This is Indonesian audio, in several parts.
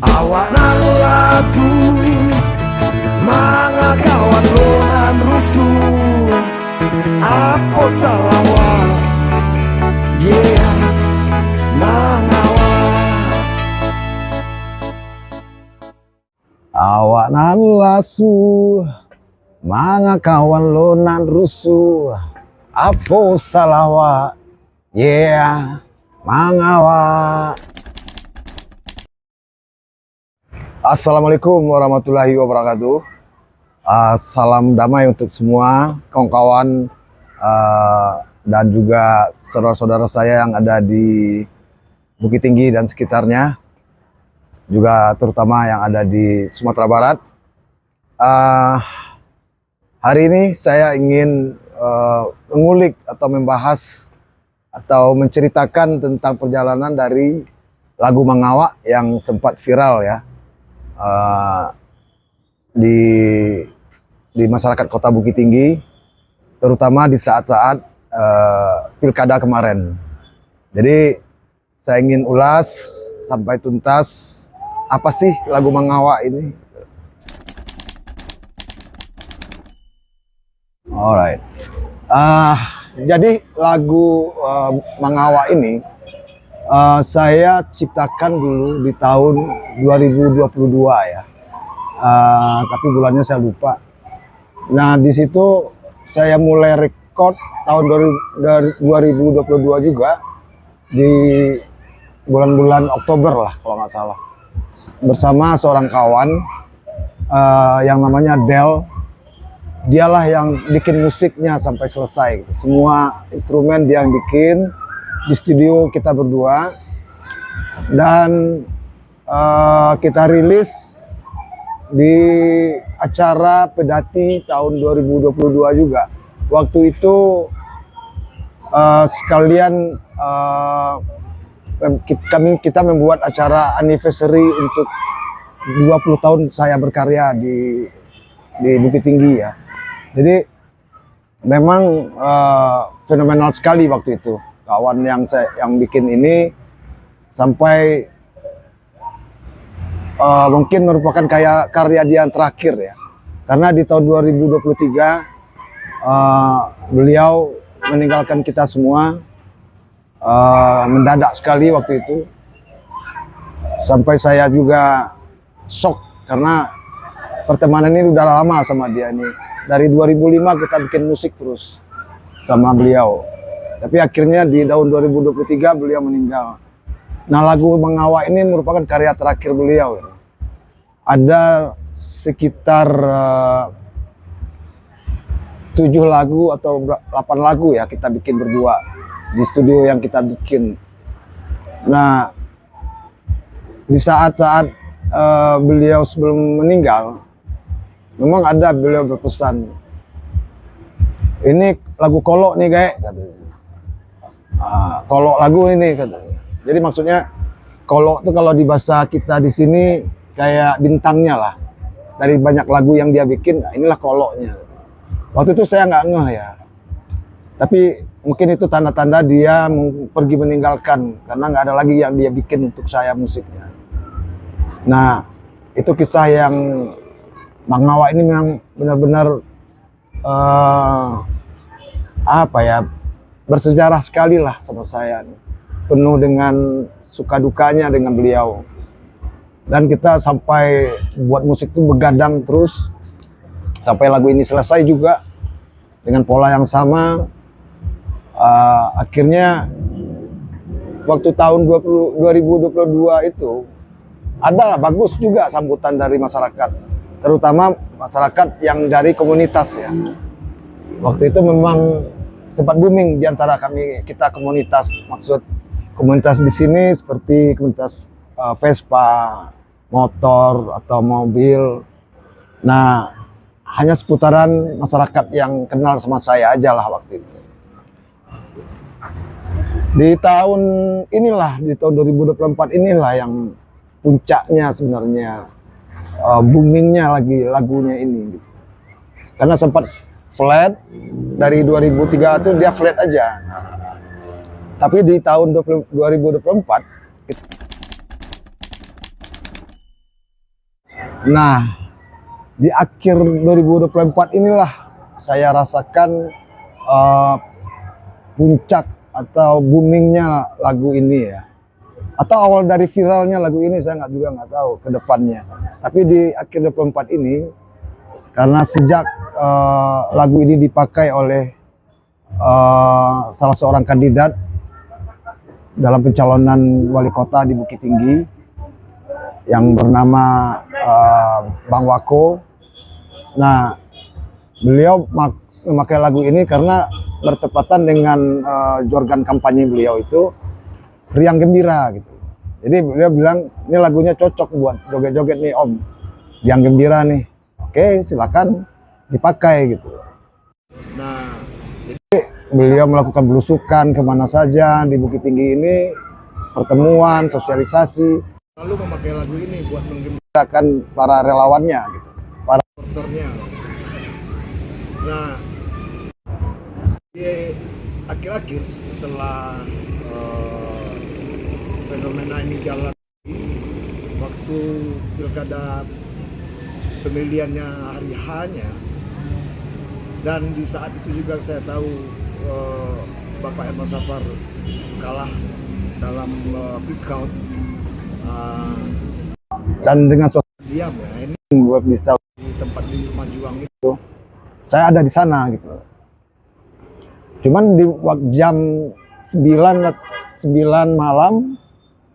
Awak nan lasu mga kawan lonan rusuh apa salawa yeah mangawa. Awak nan lasu mga kawan lonan rusuh apa salawa yeah mangawa. Assalamualaikum warahmatullahi wabarakatuh. Salam damai untuk semua kawan-kawan dan juga saudara-saudara saya yang ada di Bukit Tinggi dan sekitarnya, juga terutama yang ada di Sumatera Barat. Hari ini saya ingin mengulik atau membahas atau menceritakan tentang perjalanan dari lagu Mangawa yang sempat viral ya. Di masyarakat Kota Bukit Tinggi, terutama di saat-saat pilkada kemarin. Jadi saya ingin ulas sampai tuntas apa sih lagu Mangawa ini. Alright. Jadi lagu Mangawa ini saya ciptakan dulu di tahun 2022 ya, tapi bulannya saya lupa. Nah di situ saya mulai record tahun 2022 juga di bulan-bulan Oktober lah kalau nggak salah, bersama seorang kawan yang namanya Del. Dialah yang bikin musiknya sampai selesai gitu. Semua instrumen dia yang bikin. Di studio kita berdua, dan kita rilis di acara Pedati tahun 2022 juga. Waktu itu sekalian kita membuat acara anniversary untuk 20 tahun saya berkarya di Bukit Tinggi ya. Jadi memang fenomenal sekali waktu itu. Kawan yang bikin ini sampai mungkin merupakan karya dia yang terakhir ya, karena di tahun 2023 beliau meninggalkan kita semua mendadak sekali waktu itu, sampai saya juga shock karena pertemanan ini udah lama sama dia nih. Dari 2005 kita bikin musik terus sama beliau. Tapi akhirnya di tahun 2023 beliau meninggal. Nah lagu Mangawa ini merupakan karya terakhir beliau. Ada sekitar 7 lagu atau 8 lagu ya kita bikin berdua di studio yang kita bikin. Nah di saat-saat beliau sebelum meninggal, memang ada beliau berpesan, ini lagu kolok nih kayak katanya. Kolok lagu ini katanya. Jadi maksudnya kolok itu kalau di bahasa kita di sini kayak bintangnya lah. Dari banyak lagu yang dia bikin, inilah koloknya. Waktu itu saya nggak ngeh ya. Tapi mungkin itu tanda-tanda dia pergi meninggalkan karena nggak ada lagi yang dia bikin untuk saya musiknya. Nah, itu kisah yang Mangawa ini memang benar-benar apa ya? Bersejarah sekali lah sama saya, penuh dengan suka dukanya dengan beliau. Dan kita sampai buat musik itu begadang terus sampai lagu ini selesai juga dengan pola yang sama. Akhirnya waktu tahun 2022 itu ada bagus juga sambutan dari masyarakat, terutama masyarakat yang dari komunitas ya. Waktu itu memang sempat booming di antara kita komunitas, maksud komunitas di sini seperti komunitas Vespa, motor atau mobil. Nah, hanya seputaran masyarakat yang kenal sama saya aja lah waktu itu. Di tahun inilah, di tahun 2024 inilah yang puncaknya sebenarnya, boomingnya lagi lagunya ini. Gitu. Karena sempat flat dari 2003 itu dia flat aja. Tapi di tahun 2024 Nah, di akhir 2024 inilah saya rasakan puncak atau boomingnya lagu ini ya. Atau awal dari viralnya lagu ini saya nggak tahu ke depannya. Tapi di akhir 24 ini, karena sejak lagu ini dipakai oleh salah seorang kandidat dalam pencalonan wali kota di Bukit Tinggi yang bernama Bang Wako. Nah, beliau memakai lagu ini karena bertepatan dengan jorgan kampanye beliau itu Riang Gembira gitu. Jadi beliau bilang ini lagunya cocok buat joget-joget nih Om, Riang Gembira nih. Oke, silakan dipakai gitu. Nah, jadi beliau melakukan belusukan kemana saja di Bukit Tinggi ini, pertemuan, sosialisasi, lalu memakai lagu ini buat menggembirakan para relawannya gitu, para supporternya. Nah, di akhir-akhir setelah fenomena ini jalan, waktu pilkada pemilihannya hari H-nya, dan di saat itu juga saya tahu Bapak Emma Safar kalah dalam quick count, dan dengan suasana diam ya, ini buat bisa di tempat di Majuang itu saya ada di sana gitu. Cuman di jam 9 malam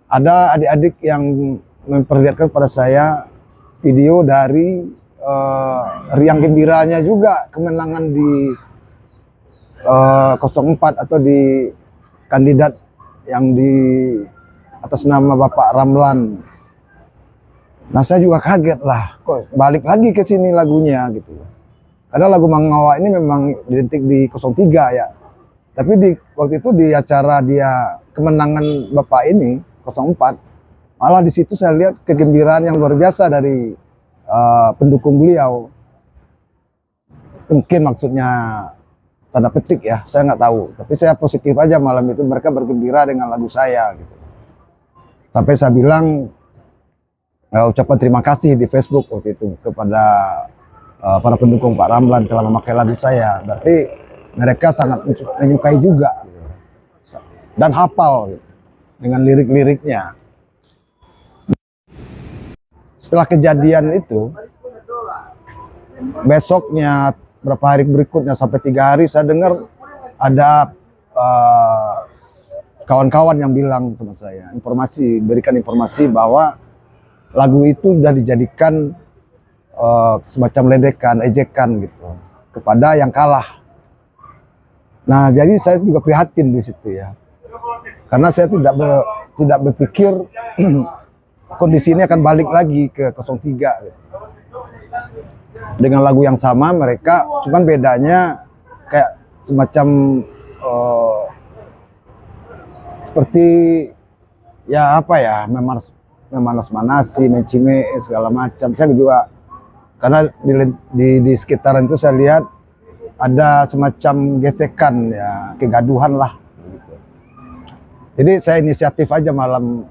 ada adik-adik yang memperlihatkan pada saya video dari Riang Gembiranya juga kemenangan di 04 atau di kandidat yang di atas nama Bapak Ramlan. Nah, saya juga kaget lah, kok balik lagi ke sini lagunya gitu. Karena lagu Mangawa ini memang identik di 03 ya. Tapi waktu itu di acara dia kemenangan Bapak ini 04, malah di situ saya lihat kegembiraan yang luar biasa dari pendukung beliau. Mungkin maksudnya tanda petik ya, saya nggak tahu. Tapi saya positif aja malam itu mereka bergembira dengan lagu saya gitu. Sampai saya bilang ucapan terima kasih di Facebook waktu itu kepada para pendukung Pak Ramlan telah memakai lagu saya. Berarti mereka sangat menyukai juga gitu. Dan hafal gitu, dengan lirik-liriknya. Setelah kejadian itu, besoknya, berapa hari berikutnya, sampai 3 hari, saya dengar ada kawan-kawan yang bilang sama saya, berikan informasi bahwa lagu itu sudah dijadikan semacam ledekan, ejekan gitu, kepada yang kalah. Nah, jadi saya juga prihatin di situ ya, karena saya tidak berpikir kondisi ini akan balik lagi ke 03 gitu. Dengan lagu yang sama mereka, cuman bedanya kayak semacam seperti ya apa ya, memanas-manasi, mencime segala macam. Saya juga karena di sekitaran itu saya lihat ada semacam gesekan ya, kegaduhan lah gitu. Jadi saya inisiatif aja malam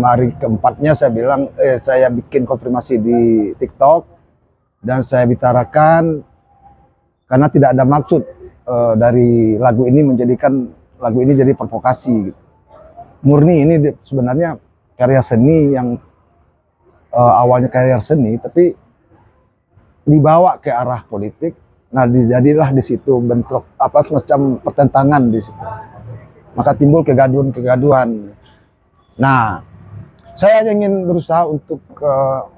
hari keempatnya saya bilang saya bikin konfirmasi di TikTok dan saya bicarakan, karena tidak ada maksud dari lagu ini menjadikan lagu ini jadi provokasi gitu. Murni ini sebenarnya karya seni yang awalnya karya seni tapi dibawa ke arah politik. Nah, dijadilah di situ bentrok semacam pertentangan di situ. Maka timbul kegaduhan. Nah, saya ingin berusaha untuk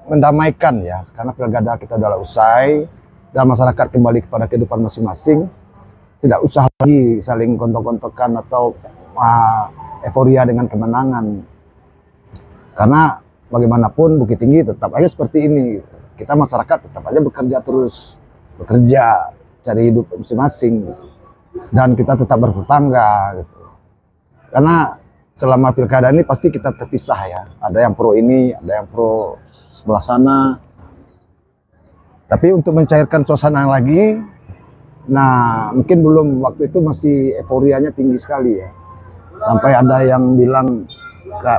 mendamaikan ya, karena pilkada kita adalah usai dan masyarakat kembali kepada kehidupan masing-masing. Tidak usah lagi saling gontok-gontokan atau euforia dengan kemenangan. Karena bagaimanapun Bukit Tinggi tetap aja seperti ini. Kita masyarakat tetap aja bekerja, cari hidup masing-masing gitu. Dan kita tetap bertetangga gitu. Karena selama pilkada ini pasti kita terpisah ya. Ada yang pro ini, ada yang pro sebelah sana. Tapi untuk mencairkan suasana lagi, nah mungkin belum, waktu itu masih euforianya tinggi sekali ya. Sampai ada yang bilang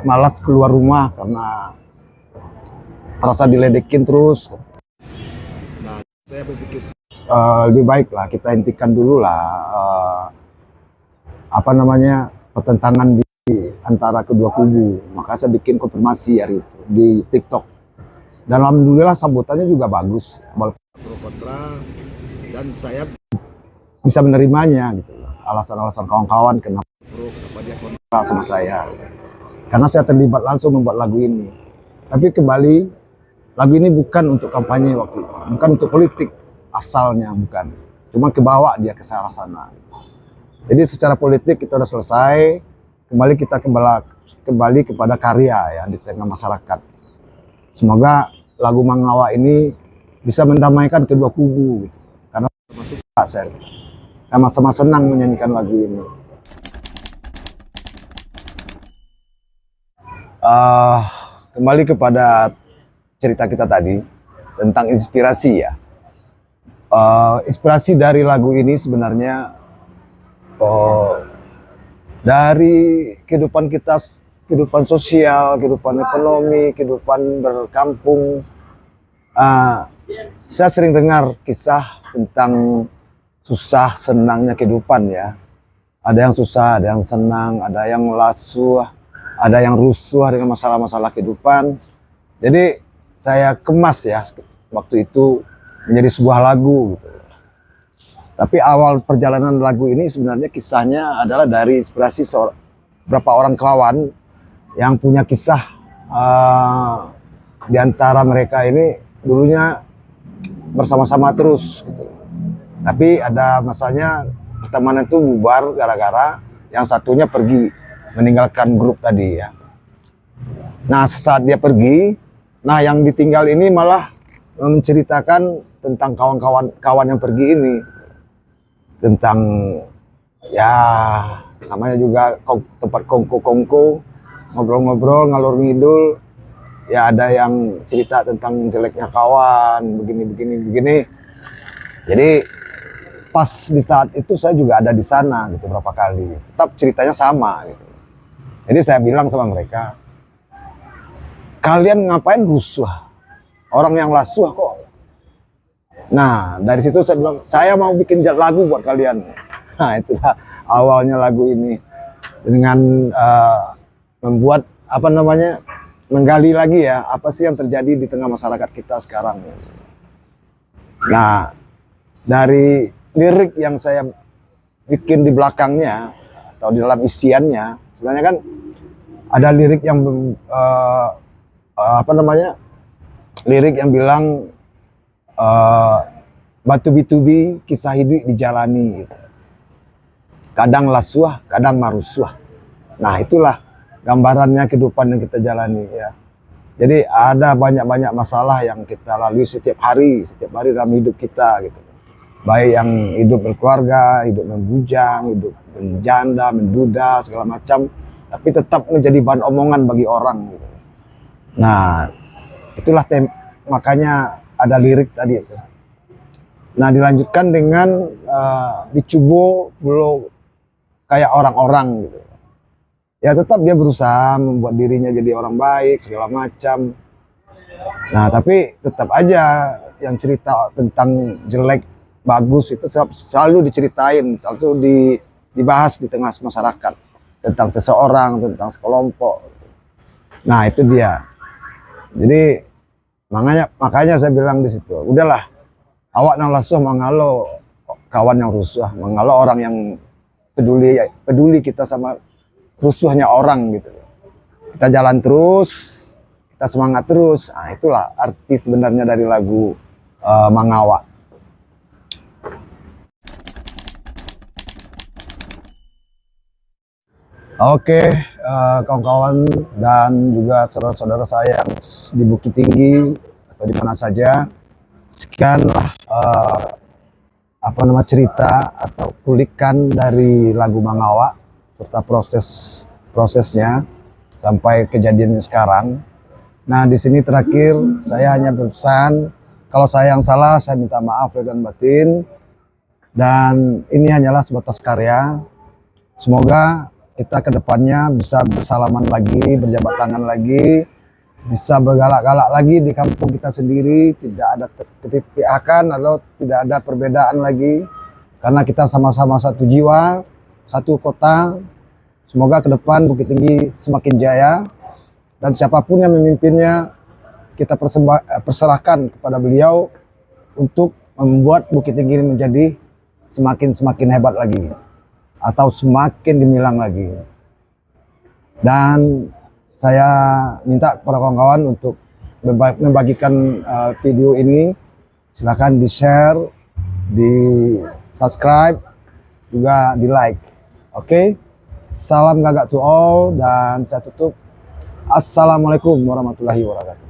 malas keluar rumah karena terasa diledekin terus. Nah, saya berpikir lebih baik lah kita hentikan dulu lah pertentangan di antara kedua kubu. Maka saya bikin konfirmasi hari itu di TikTok. Dan alhamdulillah sambutannya juga bagus, walaupun pro kontra, dan saya bisa menerimanya gitu. Alasan-alasan kawan-kawan kenapa pro, kenapa dia kontra sama saya. Karena saya terlibat langsung membuat lagu ini. Tapi kembali, lagu ini bukan untuk kampanye waktu itu, bukan untuk politik asalnya, bukan. Cuma kebawa dia ke arah sana. Jadi secara politik kita udah selesai, kita kembali kepada karya ya di tengah masyarakat. Semoga lagu Mangawa ini bisa mendamaikan kedua kubu gitu. Karena termasuk saya sama-sama senang menyanyikan lagu ini. Kembali kepada cerita kita tadi tentang inspirasi ya. Inspirasi dari lagu ini sebenarnya dari kehidupan kita, kehidupan sosial, kehidupan ekonomi, kehidupan berkampung. Saya sering dengar kisah tentang susah senangnya kehidupan ya. Ada yang susah, ada yang senang, ada yang lasuh, ada yang rusuh dengan masalah-masalah kehidupan. Jadi saya kemas ya waktu itu menjadi sebuah lagu gitu. Tapi awal perjalanan lagu ini sebenarnya kisahnya adalah dari inspirasi beberapa orang kawan yang punya kisah. Di antara mereka ini dulunya bersama-sama terus gitu. Tapi ada masanya pertemanan itu bubar gara-gara yang satunya pergi meninggalkan grup tadi ya. Nah saat dia pergi, nah yang ditinggal ini malah menceritakan tentang kawan-kawan yang pergi ini, tentang ya namanya juga tempat kongko-kongko, ngobrol-ngobrol ngalor ngidul. Ya ada yang cerita tentang jeleknya kawan, begini. Jadi pas di saat itu saya juga ada di sana gitu berapa kali. Tetap ceritanya sama gitu. Jadi saya bilang sama mereka, kalian ngapain rusuh? Orang yang lasuh kok. Nah dari situ saya bilang, saya mau bikin lagu buat kalian. Nah itulah awalnya lagu ini dengan membuat menggali lagi ya, apa sih yang terjadi di tengah masyarakat kita sekarang. Nah, dari lirik yang saya bikin di belakangnya, atau di dalam isiannya, sebenarnya kan ada lirik yang, lirik yang bilang, batu-bitubi kisah hidup dijalani. Gitu. Kadang lasuah, kadang marusuah. Nah, itulah gambarannya kehidupan yang kita jalani ya. Jadi ada banyak masalah yang kita lalui setiap hari dalam hidup kita gitu. Baik yang hidup berkeluarga, hidup membujang, hidup menjanda, menduda, segala macam. Tapi tetap menjadi bahan omongan bagi orang gitu. Nah, itulah makanya ada lirik tadi itu. Nah, dilanjutkan dengan dicubo belum kayak orang-orang gitu. Ya tetap dia berusaha membuat dirinya jadi orang baik segala macam. Nah tapi tetap aja yang cerita tentang jelek bagus itu selalu diceritain, selalu dibahas di tengah masyarakat tentang seseorang, tentang sekelompok. Nah itu dia. Jadi makanya saya bilang di situ, udahlah, awak nang lasuh mangalo kawan yang rusuh, mangalo orang yang peduli kita sama rusuhnya orang gitu. Kita jalan terus, kita semangat terus. Nah, itulah arti sebenarnya dari lagu Mangawa. Oke, kawan-kawan dan juga saudara-saudara saya yang di Bukit Tinggi atau di mana saja, sekianlah cerita atau kulikan dari lagu Mangawa serta prosesnya sampai kejadian sekarang. Nah, di sini terakhir saya hanya berpesan, kalau saya yang salah saya minta maaf dan batin. Dan ini hanyalah sebatas karya. Semoga kita ke depannya bisa bersalaman lagi, berjabat tangan lagi, bisa bergalak-galak lagi di kampung kita sendiri, tidak ada kepihakan atau tidak ada perbedaan lagi, karena kita sama-sama satu jiwa, satu kota. Semoga ke depan Bukit Tinggi semakin jaya, dan siapapun yang memimpinnya kita perserahkan kepada beliau untuk membuat Bukit Tinggi ini menjadi semakin hebat lagi atau semakin gemilang lagi. Dan saya minta kepada kawan-kawan untuk membagikan video ini. Silahkan di share, di subscribe, juga di like. Oke, salam gagak to all, dan saya tutup. Assalamualaikum warahmatullahi wabarakatuh.